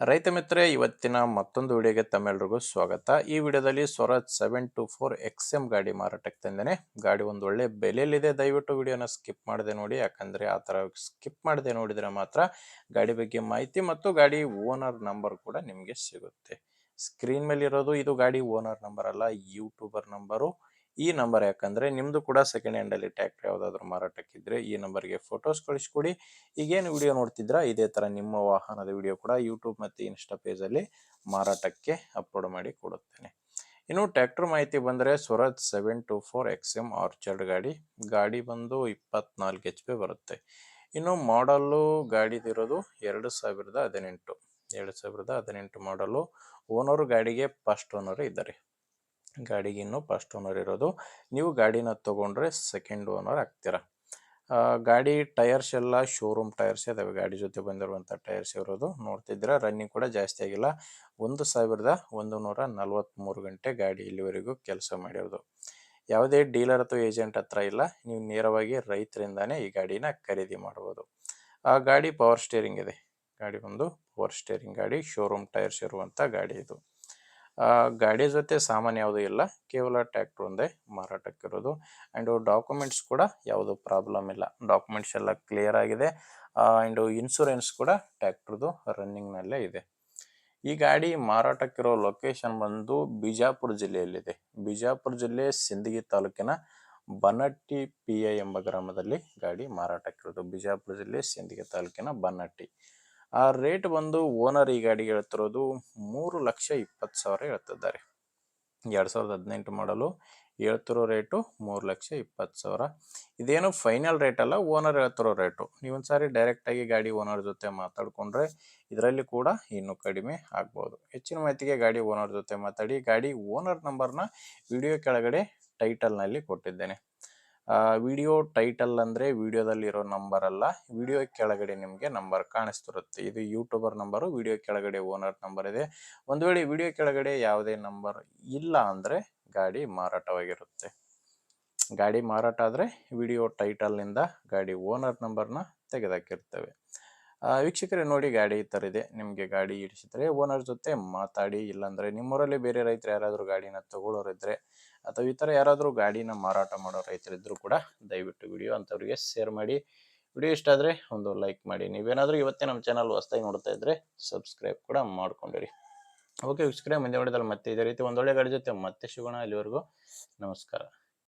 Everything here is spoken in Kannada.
ರೈತ ಮಿತ್ರರೇ, ಇವತ್ತಿನ ಮತ್ತೊಂದು ವಿಡಿಯೋಗೆ ತಮ್ಮೆಲ್ಲರಿಗೂ ಸ್ವಾಗತ. ಈ ವಿಡಿಯೋದಲ್ಲಿ ಸ್ವರಾಜ್ 724 XM ಗಾಡಿ ಮಾರಾಟಕ್ಕೆ ತಂದೇನೆ. ಗಾಡಿ ಒಂದು ಒಳ್ಳೆ ಬೆಲೆಯಲ್ಲಿದೆ. ದಯವಿಟ್ಟು ವಿಡಿಯೋನ ಸ್ಕಿಪ್ ಮಾಡದೆ ನೋಡಿ, ಯಾಕಂದ್ರೆ ಆ ಥರ ಸ್ಕಿಪ್ ಮಾಡದೆ ನೋಡಿದರೆ ಮಾತ್ರ ಗಾಡಿ ಬಗ್ಗೆ ಮಾಹಿತಿ ಮತ್ತು ಗಾಡಿ ಓನರ್ ನಂಬರ್ ಕೂಡ ನಿಮಗೆ ಸಿಗುತ್ತೆ. ಸ್ಕ್ರೀನ್ ಮೇಲೆ ಇರೋದು ಇದು ಗಾಡಿ ಓನರ್ ನಂಬರ್ ಅಲ್ಲ, ಯೂಟ್ಯೂಬರ್ ನಂಬರು. ಈ ನಂಬರ್ ಯಾಕಂದ್ರೆ ನಿಮ್ದು ಕೂಡ ಸೆಕೆಂಡ್ ಹ್ಯಾಂಡ್ ಅಲ್ಲಿ ಟ್ರ್ಯಾಕ್ಟರ್ ಯಾವ್ದಾದ್ರು ಮಾರಾಟಕ್ಕಿದ್ರೆ ಈ ನಂಬರ್ಗೆ ಫೋಟೋಸ್ ಕಳಿಸ್ಕೊಡಿ. ಈಗೇನು ವಿಡಿಯೋ ನೋಡ್ತಿದ್ರ ಇದೇ ತರ ನಿಮ್ಮ ವಾಹನದ ವಿಡಿಯೋ ಕೂಡ ಯೂಟ್ಯೂಬ್ ಮತ್ತೆ ಇನ್ಸ್ಟಾ ಪೇಜ್ ಅಲ್ಲಿ ಮಾರಾಟಕ್ಕೆ ಅಪ್ಲೋಡ್ ಮಾಡಿ ಕೊಡುತ್ತೇನೆ. ಇನ್ನು ಟ್ರ್ಯಾಕ್ಟರ್ ಮಾಹಿತಿ ಬಂದರೆ ಸ್ವರಾಜ್ 724 XM ಆರ್ಚರ್ಡ್ ಗಾಡಿ ಬಂದು 24 HP ಬರುತ್ತೆ. ಇನ್ನು ಮಾಡಲ್ಲು ಗಾಡಿದಿರೋದು 2018 ಮಾಡಲು. ಓನರು ಗಾಡಿಗೆ ಫಸ್ಟ್ ಓನರ್ ಇದ್ದಾರೆ. ಗಾಡಿಗೆ ಇನ್ನು ಫಸ್ಟ್ ಓನರ್ ಇರೋದು. ನೀವು ಗಾಡಿನ ತಗೊಂಡ್ರೆ ಸೆಕೆಂಡ್ ಓನರ್ ಆಗ್ತೀರಾ. ಗಾಡಿ ಟೈರ್ಸ್ ಎಲ್ಲ ಶೋರೂಮ್ ಟೈರ್ಸ್ ಇದಾವೆ. ಗಾಡಿ ಜೊತೆ ಬಂದಿರುವಂಥ ಟೈರ್ಸ್ ಇರೋದು ನೋಡ್ತಿದ್ರೆ ರನ್ನಿಂಗ್ ಕೂಡ ಜಾಸ್ತಿ ಆಗಿಲ್ಲ. 1143 ಗಂಟೆ ಗಾಡಿ ಇಲ್ಲಿವರೆಗೂ ಕೆಲಸ ಮಾಡಿರೋದು. ಯಾವುದೇ ಡೀಲರ್ ಅಥವಾ ಏಜೆಂಟ್ ಹತ್ರ ಇಲ್ಲ, ನೀವು ನೇರವಾಗಿ ರೈತರಿಂದಾನೇ ಈ ಗಾಡಿನ ಖರೀದಿ ಮಾಡಬಹುದು. ಆ ಗಾಡಿ ಪವರ್ ಸ್ಟೇರಿಂಗ್ ಇದೆ. ಗಾಡಿ ಬಂದು ಪವರ್ ಸ್ಟೇರಿಂಗ್ ಗಾಡಿ, ಶೋರೂಮ್ ಟೈರ್ಸ್ ಇರುವಂಥ ಗಾಡಿ ಇದು. ಗಾಡಿ ಜೊತೆ ಸಾಮಾನು ಯಾವುದೂ ಇಲ್ಲ, ಕೇವಲ ಟ್ರ್ಯಾಕ್ಟರ್ ಒಂದೇ ಮಾರಾಟಕ್ಕಿರೋದು. ಆ್ಯಂಡ್ ಡಾಕ್ಯುಮೆಂಟ್ಸ್ ಕೂಡ ಯಾವುದು ಪ್ರಾಬ್ಲಮ್ ಇಲ್ಲ, ಡಾಕ್ಯುಮೆಂಟ್ಸ್ ಎಲ್ಲ ಕ್ಲಿಯರ್ ಆಗಿದೆ. ಆ್ಯಂಡ್ ಇನ್ಶೂರೆನ್ಸ್ ಕೂಡ ಟ್ರ್ಯಾಕ್ಟರ್ದು ರನ್ನಿಂಗ್ನಲ್ಲೇ ಇದೆ. ಈ ಗಾಡಿ ಮಾರಾಟಕ್ಕಿರೋ ಲೊಕೇಶನ್ ಬಂದು ಬಿಜಾಪುರ ಜಿಲ್ಲೆಯಲ್ಲಿದೆ. ಬಿಜಾಪುರ ಜಿಲ್ಲೆ ಸಿಂದಗಿ ತಾಲೂಕಿನ ಬನ್ನಟ್ಟಿ PI ಎಂಬ ಗ್ರಾಮದಲ್ಲಿ ಗಾಡಿ ಮಾರಾಟಕ್ಕಿರೋದು. ಬಿಜಾಪುರ ಜಿಲ್ಲೆ ಸಿಂದಗಿ ತಾಲೂಕಿನ ಬನ್ನಟ್ಟಿ. ಆ ರೇಟ್ ಬಂದು ಓನರ್ ಈ ಗಾಡಿಗೆ ಹೇಳ್ತಿರೋದು 3,20,000 ಹೇಳ್ತಿದ್ದಾರೆ. 2018 ಮಾಡಲು ಹೇಳ್ತಿರೋ ರೇಟು 3,20,000. ಇದೇನು ಫೈನಲ್ ರೇಟ್ ಅಲ್ಲ, ಓನರ್ ಹೇಳ್ತಿರೋ ರೇಟು. ನೀವೊಂದ್ಸಾರಿ ಡೈರೆಕ್ಟಾಗಿ ಗಾಡಿ ಓನರ್ ಜೊತೆ ಮಾತಾಡ್ಕೊಂಡ್ರೆ ಇದರಲ್ಲಿ ಕೂಡ ಇನ್ನೂ ಕಡಿಮೆ ಆಗ್ಬೋದು. ಹೆಚ್ಚಿನ ಮಾಹಿತಿಗೆ ಗಾಡಿ ಓನರ್ ಜೊತೆ ಮಾತಾಡಿ. ಗಾಡಿ ಓನರ್ ನಂಬರ್ನ ವಿಡಿಯೋ ಕೆಳಗಡೆ ಟೈಟಲ್ನಲ್ಲಿ ಕೊಟ್ಟಿದ್ದೇನೆ. ವಿಡಿಯೋ ಟೈಟಲ್ ಅಂದರೆ ವಿಡಿಯೋದಲ್ಲಿರೋ ನಂಬರ್ ಅಲ್ಲ, ವಿಡಿಯೋ ಕೆಳಗಡೆ ನಿಮಗೆ ನಂಬರ್ ಕಾಣಿಸ್ತಿರುತ್ತೆ. ಇದು ಯೂಟ್ಯೂಬರ್ ನಂಬರು, ವಿಡಿಯೋ ಕೆಳಗಡೆ ಓನರ್ ನಂಬರ್ ಇದೆ. ಒಂದು ವೇಳೆ ವಿಡಿಯೋ ಕೆಳಗಡೆ ಯಾವುದೇ ನಂಬರ್ ಇಲ್ಲ ಅಂದರೆ ಗಾಡಿ ಮಾರಾಟವಾಗಿರುತ್ತೆ. ಗಾಡಿ ಮಾರಾಟ ಆದರೆ ವಿಡಿಯೋ ಟೈಟಲ್ನಿಂದ ಗಾಡಿ ಓನರ್ ನಂಬರ್ನ ತೆಗೆದಾಕಿರ್ತೇವೆ. ವೀಕ್ಷಕರೇ ನೋಡಿ, ಗಾಡಿ ಈ ಥರ ಇದೆ. ನಿಮಗೆ ಗಾಡಿ ಇಡಿಸಿದ್ರೆ ಓನರ್ ಜೊತೆ ಮಾತಾಡಿ. ಇಲ್ಲಾಂದರೆ ನಿಮ್ಮೂರಲ್ಲಿ ಬೇರೆ ರೈತರು ಯಾರಾದರೂ ಗಾಡಿನ ತಗೊಳ್ಳೋರಿದ್ರೆ ಅಥವಾ ಈ ಥರ ಯಾರಾದರೂ ಗಾಡಿನ ಮಾರಾಟ ಮಾಡೋ ರೈತರಿದ್ದರೂ ಕೂಡ ದಯವಿಟ್ಟು ವಿಡಿಯೋ ಅಂಥವ್ರಿಗೆ ಶೇರ್ ಮಾಡಿ. ವಿಡಿಯೋ ಇಷ್ಟ ಆದರೆ ಒಂದು ಲೈಕ್ ಮಾಡಿ. ನೀವೇನಾದರೂ ಇವತ್ತೇ ನಮ್ಮ ಚಾನಲ್ ಹೊಸದಾಗಿ ನೋಡ್ತಾ ಇದ್ದರೆ ಸಬ್ಸ್ಕ್ರೈಬ್ ಕೂಡ ಮಾಡ್ಕೊಂಡಿರಿ. ಓಕೆ ವೀಕ್ಷಕರೇ, ಮುಂದೆ ವಿಡಿಯೋದಲ್ಲಿ ಮತ್ತೆ ಇದೇ ರೀತಿ ಒಂದೊಳ್ಳೆ ಗಾಡಿ ಜೊತೆ ಮತ್ತೆ ಸಿಗೋಣ. ಅಲ್ಲಿವರೆಗೂ ನಮಸ್ಕಾರ.